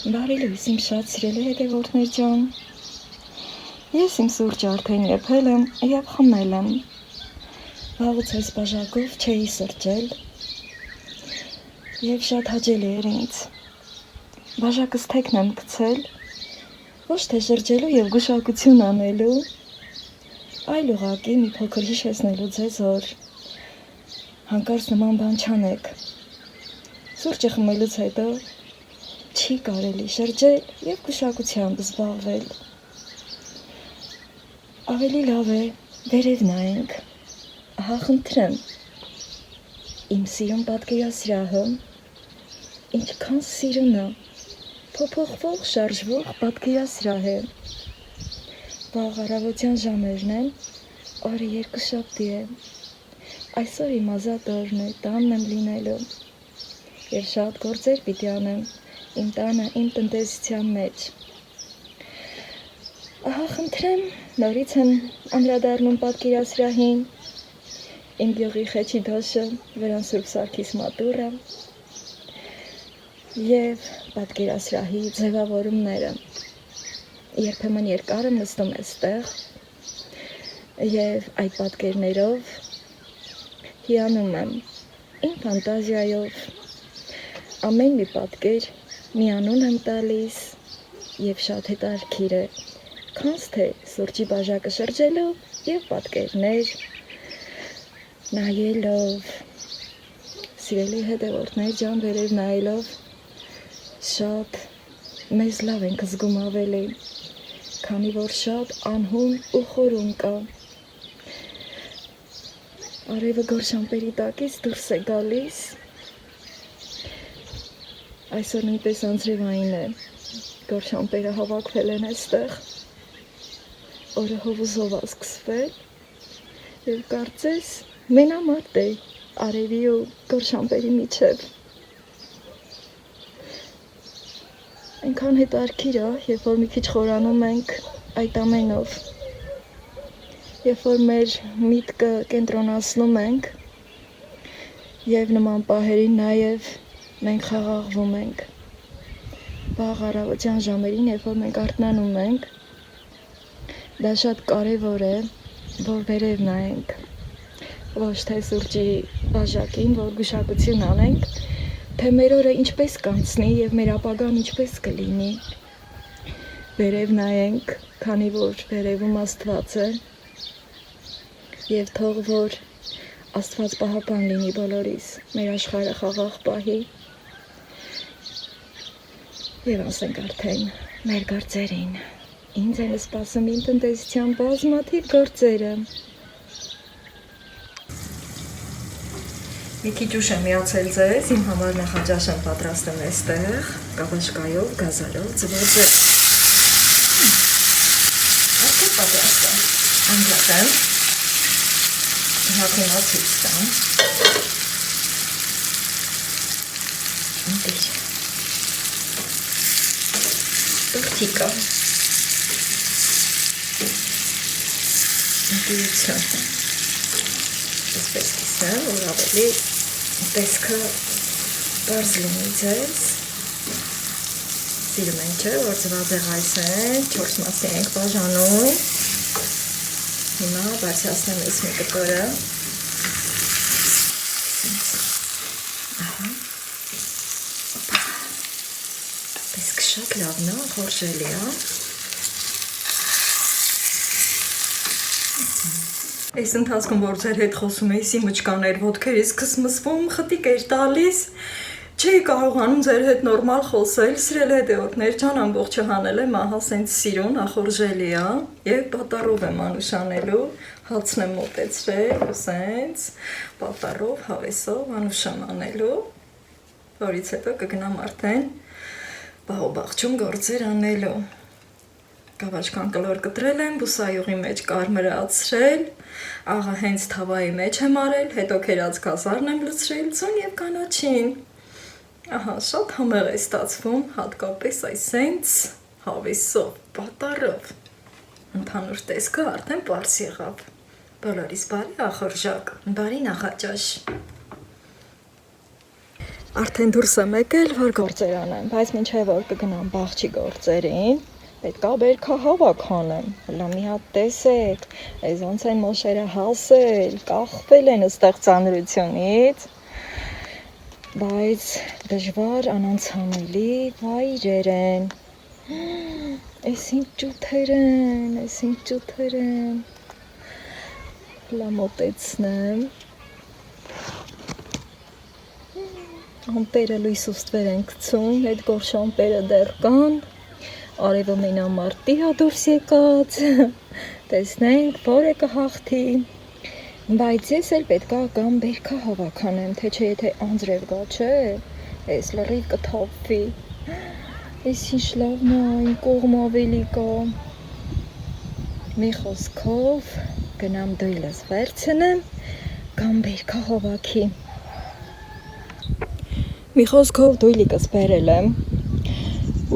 Բարի լույս իմ շատ սիրելի հետևորդներ ջան, ես իմ սուրճը արդեն եփել եմ և խմել եմ, վաղուց այս բաժակով չէի սրճել և շատ հաճելի էր ինձ, բաժակս թեքն եմ գցել, ոչ թե շրջելու և գուշակություն անելու, այլ ուղղակի մի փոքր հիշեցնելու ձեզ, որ հանկարծ նման բան չանեք, սուրճը խմելուց հետո չի կարելի շրջել և գուշակությամբ զբաղվել, ավելի լավ է վերև նայենք, ահա խնդրեմ, իմ սիրուն պատկերասրահը, ինչքան սիրուն է, փոփոխվող, շարժվող պատկերասրահ է, վաղ առավոտյան ժամերն են, օրը երկուշաբթի է, այսօր իմ ազատ օրն է, տանն եմ լինելու և շատ գործեր պիտի անեմ իմ տանը, իմ տնտեսության մեջ, ահա խնդրեմ, նորից եմ անդրադառնում պատկերասրահին, իմ գյուղի խեչի դոշը, վրան Սուրբ Սարգիս մատուռը և պատկերասրահի ձևավորումները, երբեմն երկար եմ նստում այստեղ և այդ պատկերներով հիանում եմ իմ ֆանտազիայով, ամեն մի պատկեր մի անուն եմ տալիս և շատ հետաքրքիր է, քանց թե սուրճի բաժակը շրջելով և պատկերներ նայելով, սիրելի հետևորդներ ջան, վերև նայելով, շատ մեզ լավ ենք զգում ավելի, քանի որ շատ անհուն ու խորում կա, արևը գորշ ամպերի տակից դուրս է գալիս, այսօր նույնպես անձրևային է, գորշ ամպերը հավաքվել են այստեղ, օրը հովուզով է սկսվել և կարծես մենամարտ է արևի ու գորշ ամպերի միջև, այնքան հետաքրքիր է, երբ որ մի քիչ խորանում ենք այդ ամենով, երբ որ մեր միտքը կենտրոնացնում ենք և նման պահերին նաև մենք խաղաղվում ենք, վաղ առավոտյան ժամերին, երբ որ մենք արթնանում ենք, դա շատ կարևոր է, որ վերև նայենք, ոչ թե սուրճի բաժակին, որ գուշակություն անենք, թե մեր օրը ինչպես կանցնի և մեր ապագան ինչպես կլինի, վերև նայենք, քանի որ վերևում Աստված է և թող որ Աստված պահապան լինի բոլորիս, մեր աշխարհը խաղաղ պահի և ասենք արդեն մեր գործերին, ինձ են սպասում իմ տնտեսության բազմաթիվ գործերը, մի քիչ ուշ եմ միացել ձեզ, իմ համար նախաճաշ եմ պատրաստում այստեղ, կաբաշկայով, գազարով, ձվաձև, արդեն պատրաստ է, անջատ եմ, հատունա ցույց տամ, ընտիր, տորթիկա, ընտիրություն, այսպես կիսեմ, որ ավելի տեսքը պարզ լինի ձեզ, սիրում ենք չէ, որ ձվաձև այս են, 4 մասի ենք բաժանում, հիմա բարձրացնեմ ես մի կտորը, տեսքը շատ լավն է, խորժելի է, այս ընթացքում որ ձեր հետ խոսում էի, սիմուչկաներ ոտքերից կսմսվում, խտիկ էր տալիս, չէի կարողանում ձեր հետ նորմալ խոսել, սիրելի հետևորդներ ջան, ամբողջը հանել եմ, ահա սենց սիրուն, ախորժելի է և պատառով եմ անուշանելու, հացն եմ մոտեցրել ու սենց պատառով, հավեսով անուշան անելու, որից հետո կգնամ արդեն բաղոբաղջում գործեր անելու, կավաճկան կլոր կտրել եմ, բուսայուղի մեջ կարմրացրել, աղը հենց թավայի մեջ եմ արել, հետո քերած գազարն եմ լցրել, ձուն և կանաչին, ահա շատ համեղ է ստացվում, հատկապես այսենց հավեսով, պատառով, ընդհանուր տեսքը արդեն պարզ եղավ, բոլորիս բարի ախորժակ, բարի նախաճաշ, Արդեն դուրս եմ եկել, որ գործեր անեմ, բայց մինչև որ կգնամ բաղջի գործերին, պետքա բերքա հավաք անեմ, հլա մի հատ տեսեք, այս ոնց են մոշերը հասել, կախվել են ըստեղ ծանրությունից, բայց դժվար անանցանելի վայրեր են, այս ինչ ջութեր են, հլա մոտեցնեմ, ամպերը լույս ուստվեր են գցում, այդ գորշ ամպերը դեռ կան, արևը մենամարտի հա դուրս եկած, տեսնենք, որ է կհաղթի, բայց ես էլ պետքա կամ բերքա հավաք անեմ, թե չէ եթե անձրև գա, չէ, այս լրիվ կթափվի, այս ինչ լավն է, այն կողմ ավելի կա, մի խոսքով գնամ դույլս վերցնեմ, կամ բերքա հավաքի, մի խոսքով դույլիկս բերել եմ,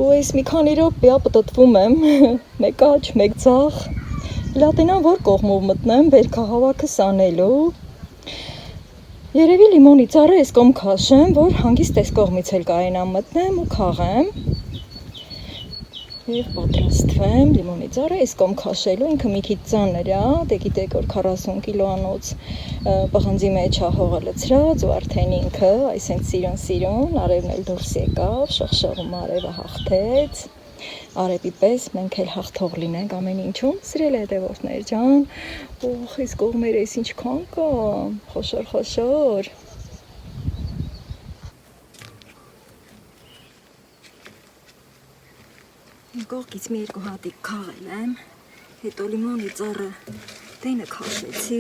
ու այս մի քանի րոպե պտտվում եմ, մեկ աջ, մեկ ձախ, լատենան որ կողմով մտնեմ, բերքա հավաքս անելու, երևի լիմոնի ծառը այս կողմ քաշեմ, որ հանգիստ այս կողմից էլ կարենամ մտնեմ ու քաղեմ, և պատրաստվեմ լիմոնի ծառը այս կողմ քաշելու, ինքը մի քիչ ծանր է, դե գիտեք որ 40 կիլոանոց պղնձի մեջ է հողը լցրած ու արդեն ինքը, այսենք սիրուն, արևն էլ դուրս եկավ, շղշղում արևը հաղթեց, արևի պես մենք էլ հաղթող լինենք ամեն ինչում, սիրելի հետևորդներ ջան, ուխ, այս կողմերը այս ինչքան կա, խոշոր, կողքից մի երկու հատիկ քաղել եմ, հետո լիմոնի ծառը տենը քաշեցի,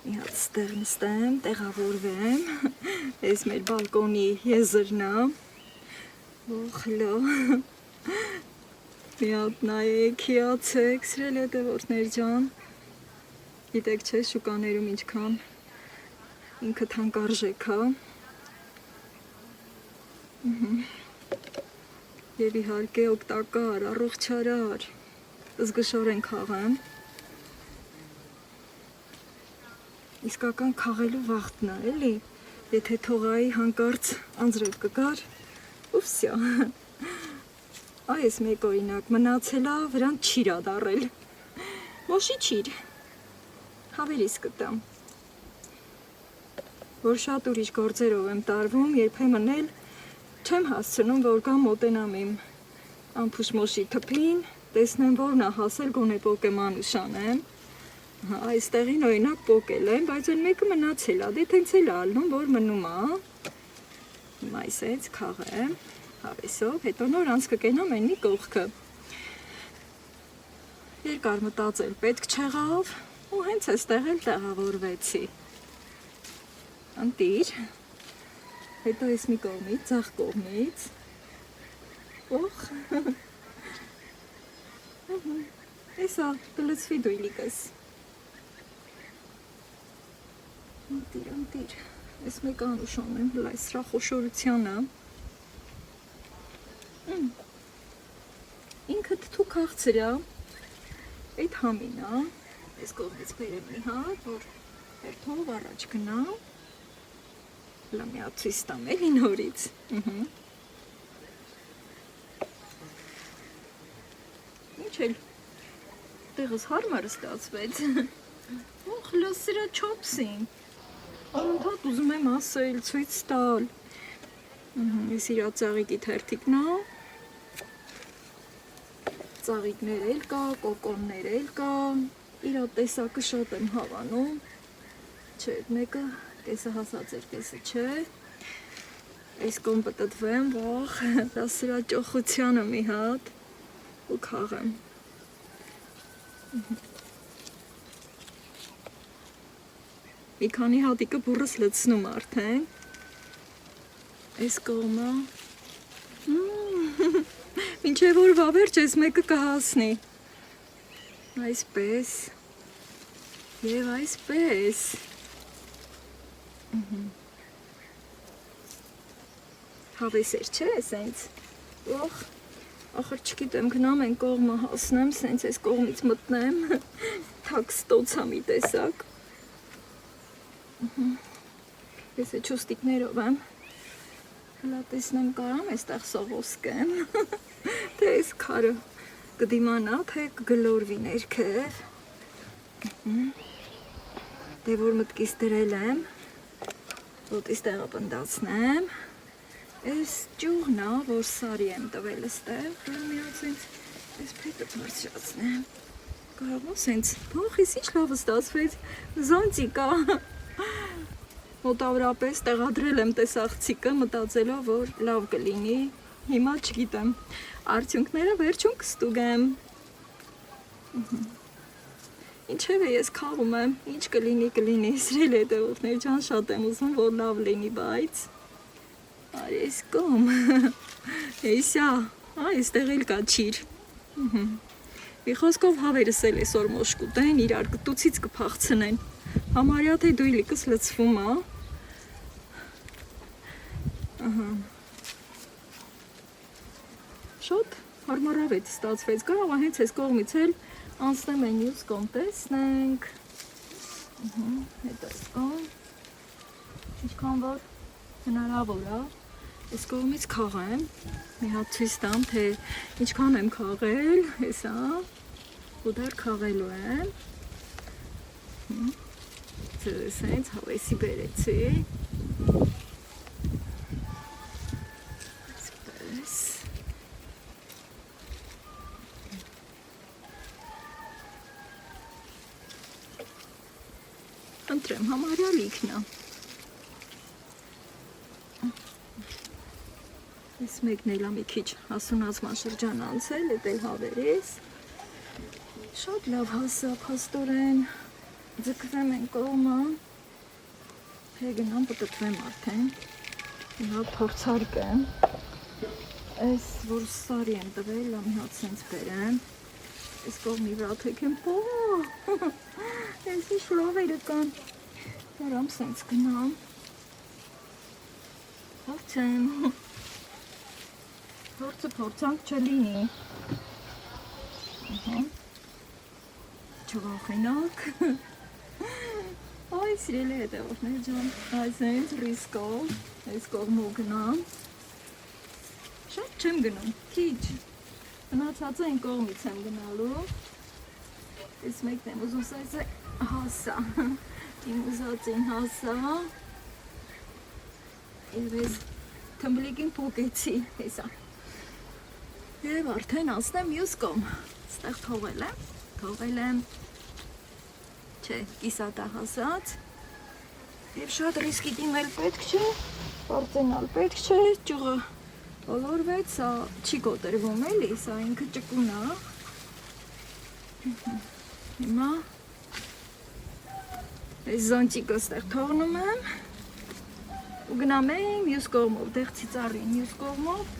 մի հատ ստեղ նստեմ, տեղավորվեմ, այս մեր բալկոնի եզրն է, հլո, մի հատ նայեք, հիացեք, սիրելի հետևորդներ ջան, գիտեք չէ, շուկաներում ինչքան ինքը թանկարժեք է, և իհարկե օգտակար, առողջարար, զգշորեն քաղեմ, իսկական քաղելու վաղթն է, էլի, եթե թողայի հանկարծ անձրև կգար, ու վսյա, այս մեկ օրինակ մնացելա վրան չիր ադարել, մոշի չիր, հավերիս կտամ, որ շատ ուրիշ գործերով եմ տարվում, երբեմն էլ չեմ հասցնում, որ կամ մոտենամ իմ ամփուշ մոշի թփին, տեսնեմ որն է հասել, գոնե պոկեմ անուշանեմ, այստեղին օրինակ պոկել եմ, բայց այն մեկը մնացել է, դե տենց էլ ալնում, որ մնում է, հիմա այսեց քաղեմ, հավեսով, հետո նոր անց կկենամ այն մի կողքը, երկար մտածել պետք չեղավ, ու հենց այստեղ էլ տեղավորվեցի, ընտիր, հետո ես մի կողմից, ձախ կողմից, օխ, էսա, կլծվի դույլիկս, ընտիր, ես մեկ անուշան եմ, հլա այս սրա խոշորությանը, ինքը թթու քաղցր է, այդ համին է, այս կողմից բերեմ մի հատ, որ հերթով առաջ գնա, հլա մի հատ ցույց տամ էլի նորից, ինչ էլ տեղս հարմար ստացվեց, օխ, հլա սրա չոպսին, անընդհատ ուզում եմ ասել, ցույց տալ, ես իրա ծաղիկի թերթիկն է, ծաղիկներ էլ կա, կոկոններ էլ կա, իրա տեսակը շատ եմ հավանում, չէ, մեկը կեսը հասած էր, կեսը չէ, այս կոմ պտտվեմ, վախ, դա սրա ճոխությանը մի հատ ու քաղեմ, մի քանի հատիկը բուրս լցնում արդեն, այս կողմը, մինչև որ վավերջ այս մեկը կհասնի, այսպես, և այսպես, հավեսեր չէ սենց, ոխ, ախր չգիտեմ գնամ են կողմը հասնեմ, սենց այս կողմից մտնեմ, թակ ստոցա մի տեսակ, ես է չուստիկներով եմ, Հլա տեսնեմ կարամ էստեղ սողոսկեմ, թե այս քարը կդիմանա, թե կգլորվի ներքև, դե որ մտքիս դրել եմ, ոտիս տեղը պնդացնեմ, այս ճյուղն է, որ սարի եմ տվել ստեղ, որ միած ինձ այս փետը բարձրացնեմ, կարող ո սենց, բոխիս ինչ լավը ստացվեց, զոնտիկա, մոտավորապես տեղադրել եմ տեսախցիկը, մտածելով, որ լավ կլինի, հիմա չգիտեմ, արդյունքները վերջում կստուգեմ, ինչև է ես քաղում եմ, ինչ կլինի, սրել հետևորդներ ջան, շատ եմ ուզում, որ լավ լինի, բայց, արի ես կոմ, էսյա, այստեղ էլ կա չիր, մի խոսքով հավերս էլ այսօր մոշ կուտեն, իրար կտուցից կփախցնեն, համարյա թե դու իլիկս լծվում է, Շատ հարմարավետ ստացվեց, կարող է հենց այս կողմից էլ անցնեմ են յուս կողմ տեսնենք, հետո այս կողմ, ինչքան որ հնարավոր է, այս կողմից քաղեմ, մի հատ ցույց տամ, թե ինչքան եմ քաղել, հեսա, ու դեռ քաղելու եմ, ձեզ հենց հավեսի բերեցի, ընտրեմ համարյա լիքն է, այս մեկն էլ մի քիչ հասունացման շրջան անցել, էդ էլ հավերես, շատ լավ հասա փաստորեն, ձգվեմ են կողմը, թե գնամ պտտվեմ արդեն, մի հատ փորձարկեմ, այս որ սարի եմ տվել, մի հատ սենց բերեմ, այս կողմի վրա թեքեմ, այս ինչ լավերը կան, որամ սենց գնամ, փորձեմ, փորձանք չլինի, չվախենակ, այ սիրելի հետևորդներ ջան, այս հենց ռիսկով, այս կողմով գնամ, շատ չեմ գնում, քիչ, մնացածը այն կողմից եմ գնալու, այս մեկն եմ ուզում սայսը հասա, իմ ուզածին հասա, և այս թմբլիկին պոկեցի, հեսա, և արդեն ասնեմ յուս կողմ, ստեղ թողել եմ, չէ, կիսատա հասած, և շատ ռիսկի դիմել պետք չէ, պարծենալ պետք չէ, ճյուղը ոլորվեց, սա չի կոտրվում էլի, սա ինքը ճկուն է, հիմա այս զոնտիկը ստեղ թողնում եմ ու գնամ եմ մյուս կողմով, դեղցի ծառին մյուս կողմով,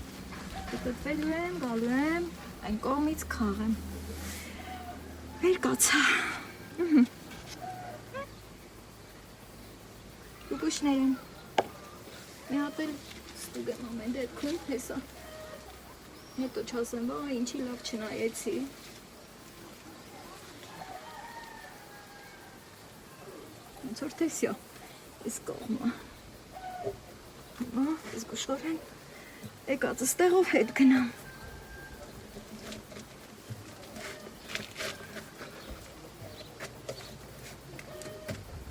պտտվելու եմ, գալու եմ, այն կողմից քաղեմ, վեր կացա, ուկուշներ են, մի հատ էլ ստուգեմ ամեն դեպքում, հեսա, հետո չասեմ, բա ինչի լավ չնայեցի, ոնց որ տեսյա, այս կողմը, հիմա այս գուշորեն, եկած ստեղով հետ գնամ,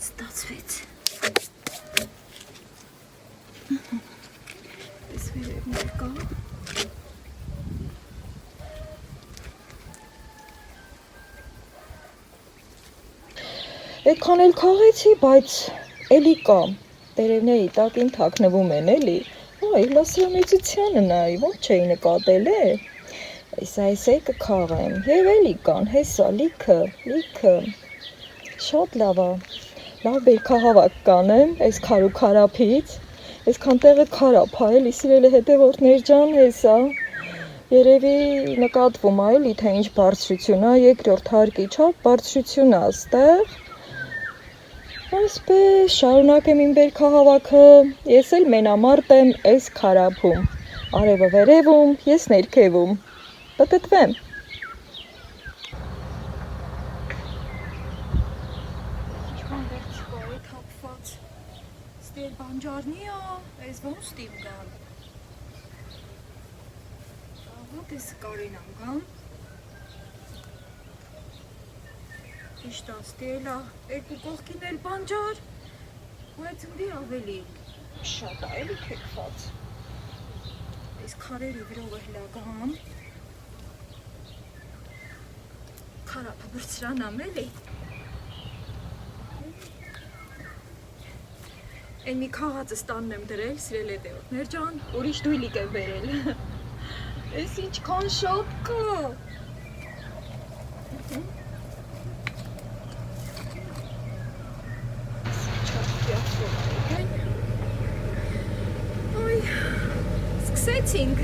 ստացվեց, այս վերևներ կա, Այդքան էլ քաղեցի, բայց էլի կա, տերևների տակին թաքնվում են էլի, այ լասրամեծությանը նայ, ոնց չէի նկատել է, այս կքաղեմ, և էլի կան, հեսա, լիքը, շատ լավ է, լավ բերքահավաք կանեմ, այս քար ու քարափից, այսքան տեղը քարափ է, էլի սիրելի հետևորդներ ջան, հեսա, երևի նկատվում է էլի, թե ինչ բարձրություն է, երկրորդ հարկի չափ բարձրություն է ստեղ, Այսպես շարունակեմ իմ բերքահավաքը, ես էլ մենամարտ եմ այս քարափում, արևը վերևում, ես ներքևում, պտտվեմ։ Ինչքան վերջիկա է թափված, ստեր բանջարնի է, այս ոնց ստիվ գան։ Մոտես կարենամ գամ։ Իշտան ստելա, երկու կողքին էլ բանջար, բայց ուրի ավելի շատ է էլի թեքված։ Այս քարերի վրով հլա գամ։ Քարապը բրցրանամ էլի։ Այն մի քաղածը ստանն եմ դրել, սիրել է դեորդներ ջան, ուրիշ դույլիկ եմ բերել։ Էս ինչքան շատ կա։ Այ, սկսեցինք։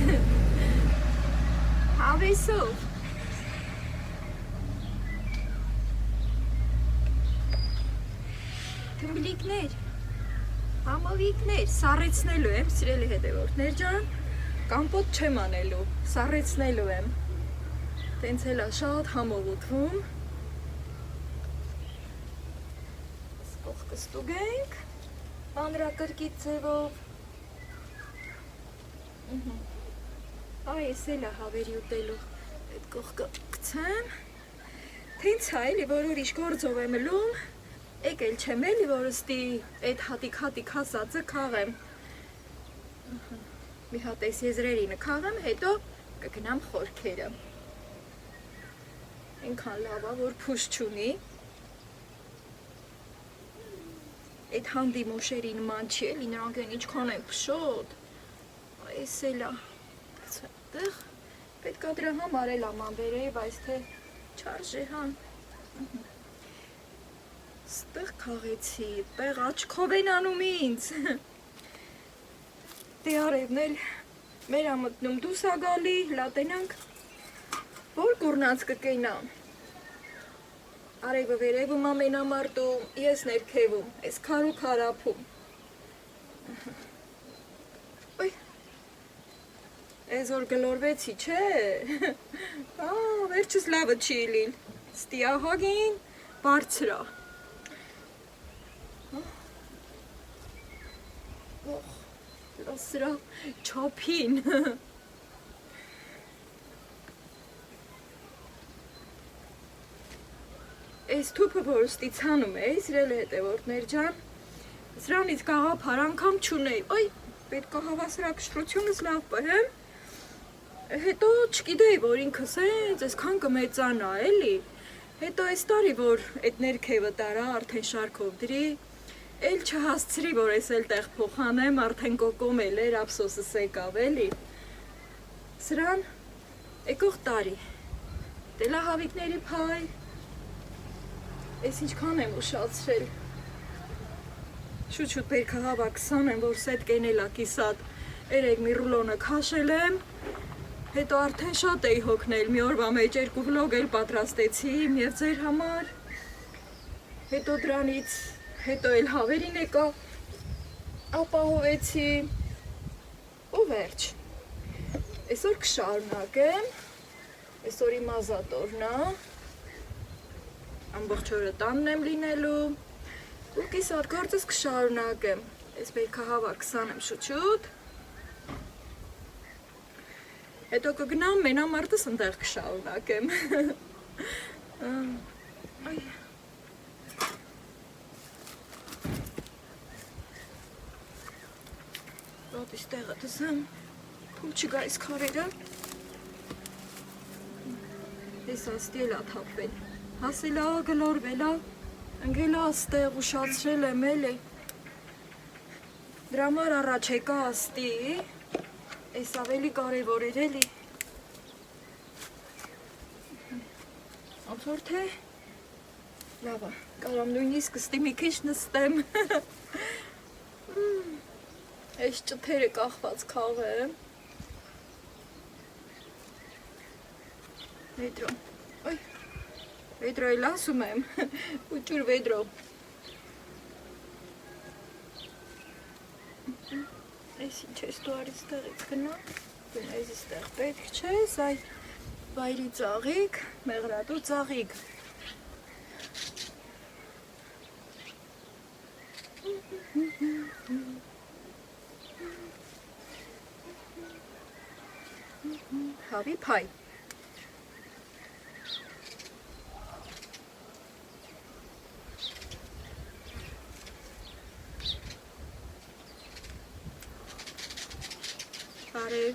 Հավեսով։ Թմբլիկներ, համովիկներ, սառեցնելու եմ, սիրելի հետևորդներ ջան, կամպոտ չեմ անելու, սառեցնելու եմ, տենց հելա շատ համով ուտվում, կողքը ստուգենք, հանրակրկիտ ձևով, այս հելա հավերի ուտելու, այդ կողքը կցեմ, տենց հա էլի, որ ուրիշ գործով եմ լում, եկել չեմ էլի, որ ըստի այդ հատիկ հասածը քաղեմ, մի հատ այս եզրերինը քաղեմ, հետո կգնամ խորքերը, ինքան լավա, որ փուշ չունի, այդ հանդի մոշերի նման չի էլի, նրանք են ինչքան են փշոտ, այս էլա, տեղ, պետք է դրա համար էլ աման բերեի, բայց թե չարժե հան, ստեղ քաղեցի, տեղ աչքով են անում ինձ, դե արևն էլ մեր ամտնում դուս ա գալի, լատենանք, որ կուրնած կկենամ, արևը վերևում ամենամարտում, ես ներքևում, ես քարու քարապում, ես որ գլորվեցի, չէ, վերջս լավը չի իլիլ, ստի ահագին բարձրա, սրա չոփին, այս թուպը, որ ստի ցանում է, սիրել հետևորդներ ջան, սրանից գաղափար անգամ չունեի, այ, պետք է հավասարակշռությունս լավ պահեմ, հետո չգիտեի, որ ինքս այսքան կմեծանա, էլի, հետո այս տարի, որ այդ ներքևը տարա, արդեն շարքով դրի, էլ չհասցրի, որ ես էլ տեղ փոխանեմ, արդեն կոկոմ էլ էր, ափսոսս եկավ, էլի, սրան եկող տարի, դելա հավիկների փայ, ես ինչքան եմ ուշացրել, շուտ բերքը հավա 20 եմ, որ սետ կենելա կիսատ, երեկ մի ռուլոնը քաշել եմ, հետո արդեն շատ էի հոգնել, մի օրվա մեջ 2 վլոգ էլ պատրաստեցի, և ձեր համար, հետո դրանից, հետո էլ հավերին եկա, ապահովեցի, ու վերջ, այսօր կշարունակեմ, այսօրի մազատորն է, ամբողջ օրը տանն եմ լինելու, ու կիսատ գործս կշարունակեմ, այս բերքը հավա 20 եմ շուտ, հետո կգնամ մենամարտս ընդեղ կշարունակեմ, այ, Ոտիս տեղը դզեմ, փում չգա այս քարերը, ես աստիել ա թապվել, հասել ա գլորվել ա, ընգել ա աստեղ, ուշացրել եմ էլի, դրա համար առաջ եկա աստի, ես ավելի կարևոր էր էլի, ոնց որ թե, լավ ա, կարամ նույնիսկ ստի մի քիչ նստեմ, Այս ճթերը կախված քաղեմ, վեդրո, ոյ, վեդրո էլ ասում եմ, ուջուր վեդրո, այս ինչ ես դու արից տեղից գնա, դուն ես իստեղ պետք չես, այ վայրի ծաղիկ, մեղրատու ծաղիկ, Հավի փայ։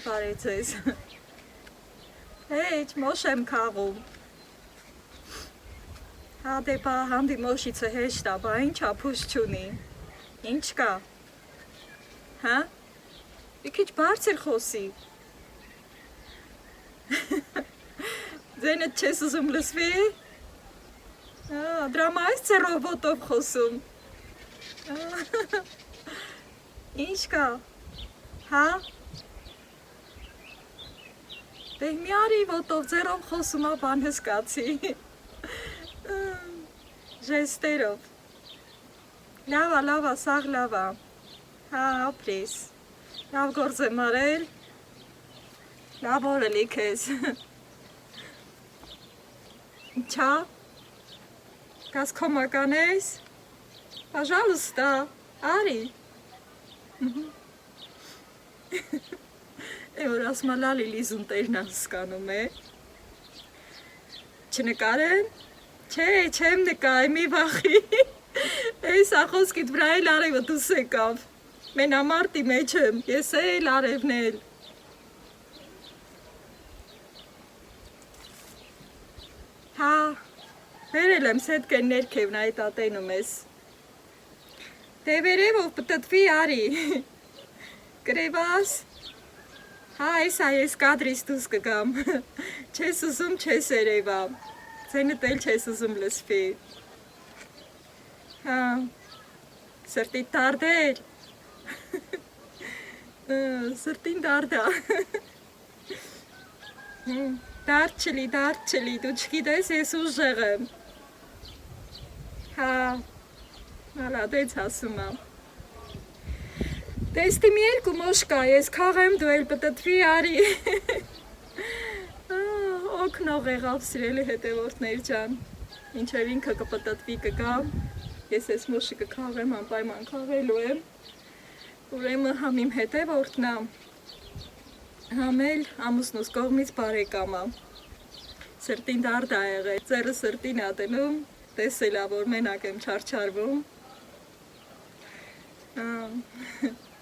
Բարև ձեզ։ Հեչ, մոշ եմ քաղում։ Հա դե բա հանդիմոշիցը հեշտ ա, բա ինչ ապուս չունի։ Ինչ կա։ Հա։ Մի քիչ բարձր խոսի։ Ձենդ չես ուզում լսվի։ Դրամա այս ծերով ոտով խոսում։ Ինչ կա։ Հա։ Դե մի արի ոտով ձերով խոսում ա բան հսկացի։ Ժեստերով։ Լավ ա, սաղ լավ ա։ Հա, ապրես։ Լավ գործ եմ արել։ Լավ օր էլի քեզ։ Ինչա։ Կաս կոմական ես։ Пожалуйста, արի։ Որ ասմա լալի լիզուն տերն հասկանում է։ Չնկարեն։ Չէ, չեմ նկայ, մի վախի։ Այս ախոսքիտ վրա էլ արևը դուս եկավ։ Մենամարտի մեջ եմ, ես էլ արևն էլ։ Հա, վերել եմ սետկեն ներքևն այդ ատենում ես։ Դե վերևով պտտվի արի։ Կրևաս։ Հա, ես կադրիս դուս կգամ, չես ուզում չես երևա, ձենդ էլ չես ուզում լսվի, հա, սրտիդ դարդեր, սրտին դարդա, դարդ չլի, դու չգիտես ես ուժեղ եմ, հա, մալադեց ասում եմ, Տեստի մի երկու մոշ կա, ես քաղեմ դու էլ պտտվի արի։ Օգնող եղավ սիրելի հետևորդներ ջան, ինչև ինքը կպտտվի կգամ, ես ես մոշի կքաղեմ, անպայման քաղելու եմ, ուրեմն համ իմ հետևորդն ա, համ էլ ամուսնուս կողմից բարեկամ ա, սրտին դարդ ա եղել, ձեռը սրտին ա դնում, տեսել ա, որ մենակ եմ չարչարվում,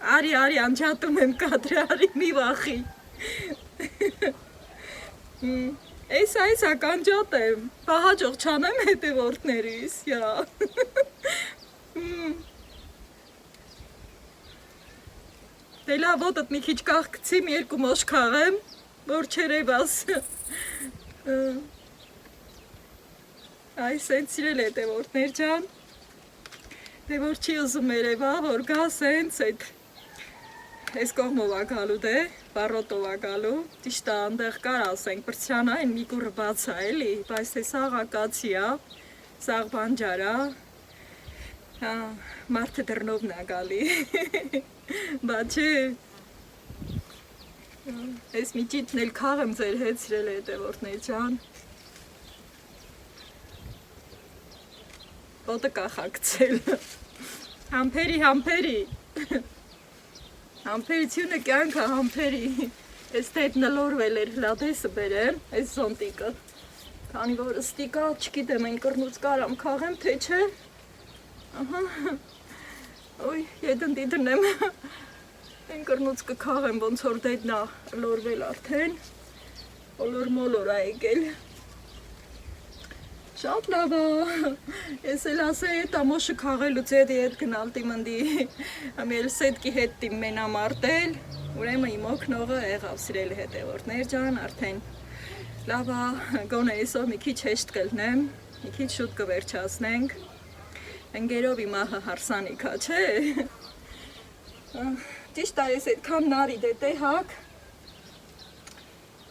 Արի, անջատում եմ կադրը, արի մի վախի։ Այս ականջատ եմ, պահաջող չանեմ հետևորդներիս, յա։ Դե լավ ոտըտ մի քիչ կաղկցի, մի երկու մոշ քաղեմ, որ չերևաս։ Այս են սիրել հետևորդներ ջան, դե որ չի ուզում երևա, որ գաս հենց այդ Այս կողմով ա գալու դե, բարոտով ա գալու, ճիշտ ա անդեղ կար ասենք, պրծյան այն մի կուրը բաց ա էլի, բայց թե սաղ ակացի ա, սաղ բանջար ա, մարդը դրնովն ա գալի, բա չէ, այս մի ճիտն էլ կաղ եմ ձեր հետ սիրել հետևորդներ ջան, ոտը կախակցել, համպերի, Համպերությունը կյանքը համպերի, ես թե հետ նլորվել էր հլադեսը բերեմ, այս զոնտիկը, քանի որ ստիկա, չգիտեմ, այն կրնուց կարամ քաղեմ, թե չէ, ոյ, եդնդի դնեմ, այն կրնուց կքաղեմ, ոնց որ դեդնա լորվել արդեն, ոլոր-մոլոր ա եկել, շատ լավ ա, ես էլ ասեի էտ ամոշը քաղելուց եդի հետ գնալ տիմնդի, ամի էլ սետկի հետ տիմ մենամարտել, ուրեմը իմ օգնողը եղավ սիրելի հետևորդներ ջան, արդեն լավ ա, գոնե այսով մի քիչ հեշտ կլնեմ, մի քիչ շուտ կվերջացնենք, ընգերով իմ ահը հարսանիք ա, չէ, ճիշտ ա ես այդքան նարի դետե հակ,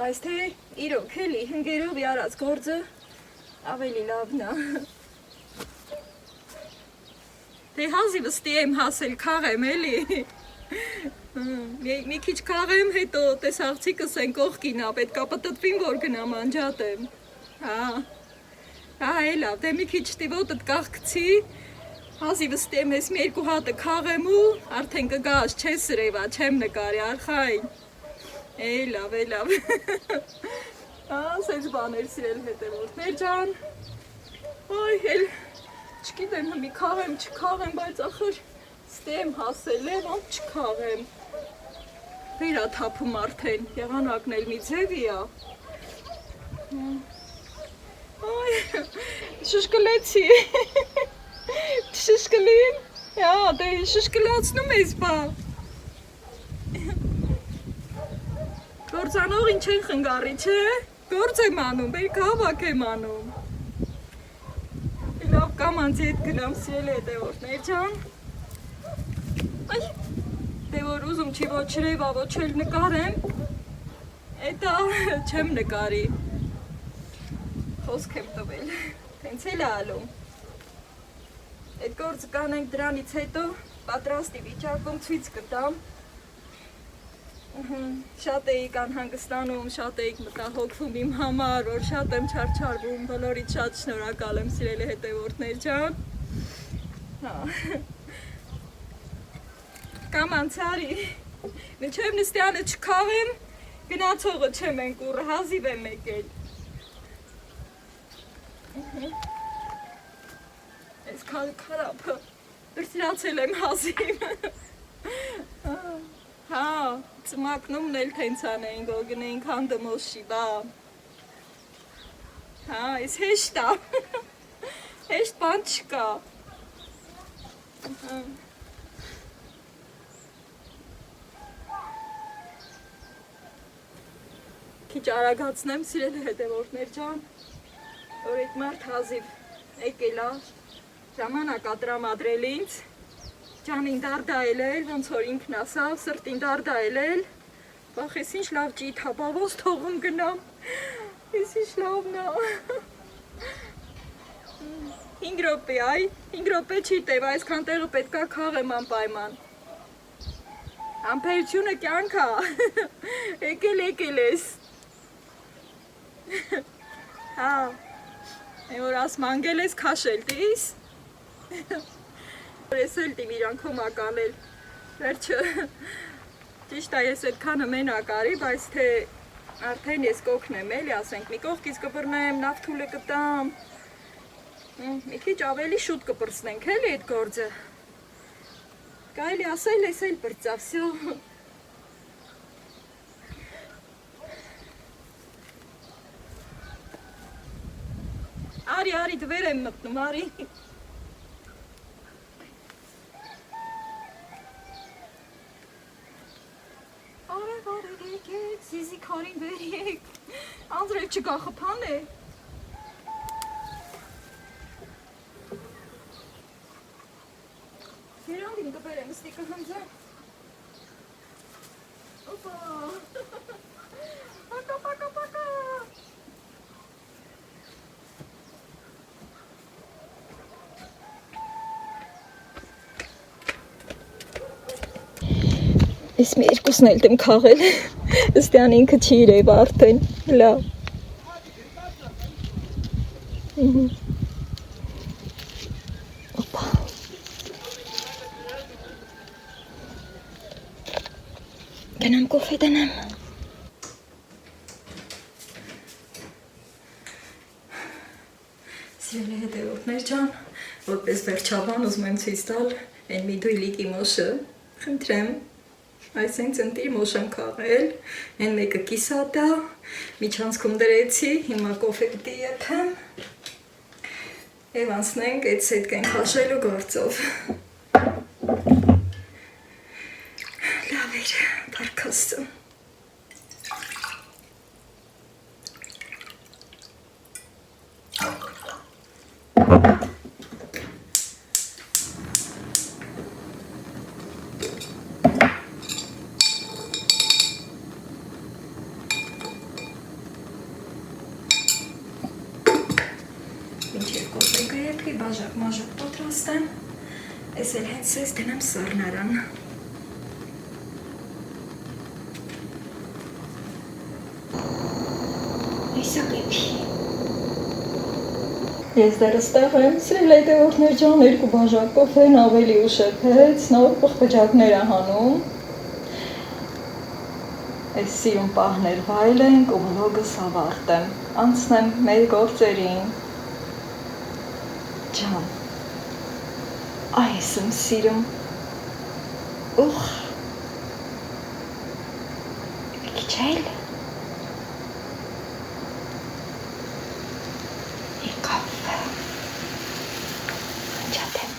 բայց թե իրոք էլի ընգերով յարած գործը ավելի լավն ա, թե հազի վստի եմ հասել քաղեմ էլի, մի քիչ քաղեմ հետո տեսաղցիկս են կողքին ա, պետք ա պտտվին որ գնամ անջատեմ, հա էլավ, դե մի քիչ տիվոտըտ կաղկցի, հազի վստի եմ ես մի երկու հատը քաղեմ ու արդեն կգաս չես սրևա, չեմ նկարի արխայն, Լավ, լավ։ Սենց բաներ սիրել հետևորդներ ջան։ Ոյ, էլ չգիտեմ մի քաղեմ, չքաղեմ, բայց ախր ստեմ հասել է, ոնց չքաղեմ։ Վերա թափում արդեն, եղանակն էլ մի ձևի ա։ Ոյ, շշկլեցի։ Շշկլին։ Դե շշկլացնում ես բա։ Գործանող ինչ են խնգարի, չէ, գործ եմ անում, բերք հավակ եմ անում, լավ կամանց ետ գնամ սիրել հետևորդներ ջան, դե որ ուզում չի ոչ շրևա, ոչ էլ նկարեմ, էտա չեմ նկարի, խոսք եմ տվել, հենց էլ ալում, էտ գործը կանենք դրանից հետո պատրաստի վիճակում ցույց կտամ, Շատ էիք անհանգստանում, շատ էիք մտահոգվում իմ համար, որ շատ եմ չարչարվում, բոլորից շատ շնորհակալ եմ սիրելի հետևորդներ ջան։ Կամ անցարի, մինչև նստյանը չքաղեմ, գնացողը չեմ ենք ուռը, հազիվ եմ եկել։ Ես քարապը դրսիրացել եմ հազիվ։ Հա, ծմակնումն էլ թենց անեինք, որ գնեինք հանդմոշի, բա։ Հա, ես հեշտ ա, հեշտ բան չկա։ Քիչ արագացնեմ սիրելի հետևորդներ ջան, որ այդ մարդ հազիվ եկել ա, ժամանակ ա տրամադրել ինձ, Ջանին դարդայել էլ, ոնց որ ինքն ասավ, սրտին դարդայել էլ, բախ ես ինչ լավ ջիտ հա, բա ոնց թողում գնամ, ես ինչ լավն ա, 5 րոպե այ, 5 րոպե չի տև, այսքան տեղը պետք ա քաղեմ անպայման, ամպերությունը կյանք ա, եկել ես, հա, որ աս մանգել ես քաշել տիս, Ես էլ տիմ իրանք հոմականել, վերջը, ճիշտ է ես այդքանը մենակ արի, բայց թե արդեն ես կոքնեմ էլի, ասենք մի կողքից կպրնեմ, նավթուլը կտամ, մի քիչ ավելի շուտ կպրծնենք էլի այդ գործը, կայելի ասել ես էլ պրծավ, սյո, արի դվեր եմ մտնում, արի, Զիզի քարին բերիեք, անձրև չկա խփան է։ Երանին կբերեմ, ստիկը հնձը։ Օպա, պակա։ Ես մի երկուսն էլ դեմ քաղել, ըստյան ինքը չի իրեվ արդեն, լավ։ Օպա։ Գնամ կոֆե դնեմ։ Սիրելի հետևորդներ ջան, որպես վերջաբան ուզում եմ ցույց տալ այն մի դույլիկի մոշը, խնդրեմ Այս հենց ընտիր մոշ եմ քաղել, են մեկը կիսատ ա, միջանցքում դրեցի, հիմա կոֆե պիտի եփեմ և անցնենք այդ սետկեն քաշելու գործով։ Լավ էր, պարքաստում։ Մաժակ պատրաստեմ, ես էլ հենց ես դնեմ սառնարան։ Այսա կեպի։ Ես դեռ ստեղ եմ, սիրել հետևորդներ ջան, 2 բաժակ կոֆեն ավելի ուշ եփեց, նոր պղպջակներ ա հանում։ Այս սիրուն պահներ վայելենք ու վլոգս ավարտեմ, անցնեմ մեր գործերին։ Ջան, այս եմ սիրում։ Ուխ, քիչ էլ։ Եկավ։ Ջատեմ։